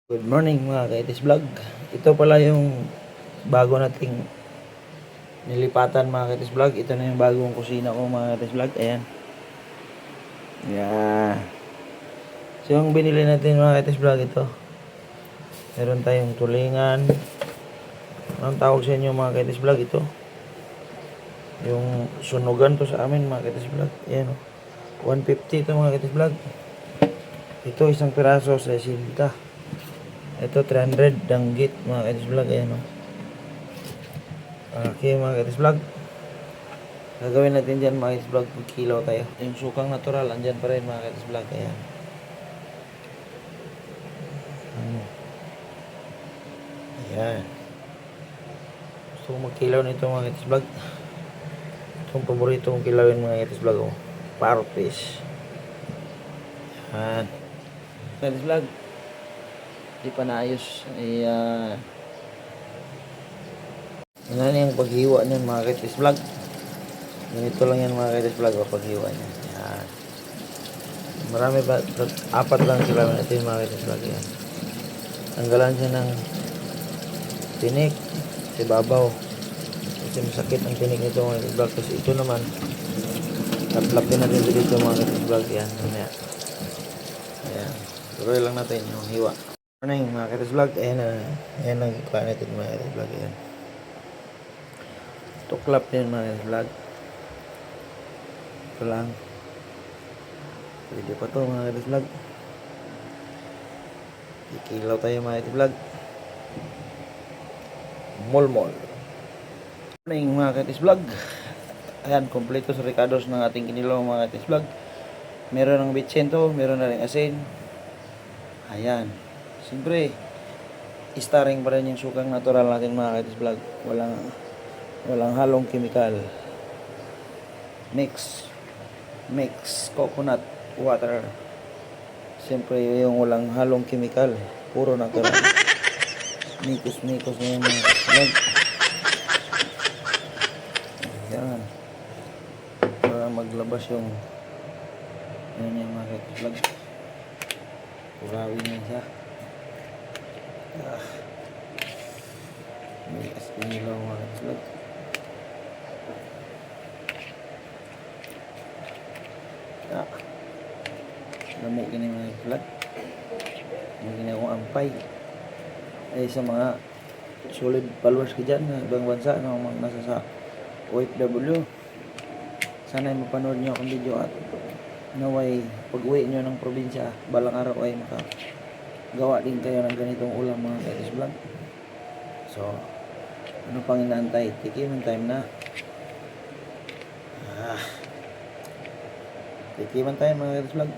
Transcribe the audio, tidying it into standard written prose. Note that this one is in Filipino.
Good morning mga kaitis vlog. Ito pala yung bago nating nilipatan mga kaitis vlog. Ito na yung bagong kusina ko mga kaitis vlog. Ayan. Yeah. So yung binili natin mga kaitis vlog ito. Meron tayong tulingan. Anong tawag sa inyo mga kaitis vlog ito? Yung sunugan to sa amin mga kaitis vlog. Ayan o. 150 ito mga kaitis vlog. Ito isang piraso sa 60. Ito 300 danggit mga kaitis vlog. Ayan o. Okay mga kaitis vlog. Gagawin natin dyan mga kaitis vlog. Kilo tayo. Yung sukang natural andyan pa rin mga kaitis vlog. Ayan. Ayan. Gusto kong magkilaw nito mga kaitis vlog. Itong paborito kong kilawin mga kaitis vlog. Parrot fish. Ayan. Kaitis vlog. Di pa naayos. Ayan. Yan na yung paghiwa niyan mga kaitis vlog. Ganito lang yan mga kaitis vlog. Paghiwa niyan. Yan. Marami pa. 4 lang sila natin mga kaitis vlog. Yan. Tanggalan siya ng tinik. Sa babaw. Kasi masakit ang tinik nito mga kaitis vlog. Kasi ito naman. Taplapin natin dito mga kaitis vlog. Yan. Yan. Ayan. Tuloy lang natin yung hiwa. Morning mga kaitis vlog. Ayan na. Ayan ang ikuha natin mga kaitis vlog. Ayan. Tuklap din mga kaitis vlog. Ito lang. Pwede pa to mga kaitis vlog. Ikilaw tayo mga kaitis vlog. Molmol. Morning mga kaitis vlog. Ayan, kompleto sa recados ng ating kinilaw mga kaitis vlog. Meron ng bitsento, meron na rin asin. Ayan. Siyempre, starring pa rin yung sukang natural natin mga kaitis vlog. Walang halong chemical. Mix coconut water. Siyempre, yung walang halong chemical. Puro natural. Mikos na yung mga kaitis vlog. Ayan. Para maglabas yung mga kaitis vlog. Purawin niya siya. May asinilaw mga kaitis vlog. Lamig ka na yung mga vlog. Magiging akong ampay. Sa mga solid followers ko dyan na ibang bansa na mga nasa sa OFW. Sana ay mapanood nyo akong video at naway pag-uwi nyo ng probinsya balang araw ay makagawa din kayo ng ganitong ulam mga kaitis vlog. So ano pang inaantay? Tikiman time na. Tikiman tayo mga kaitis vlog.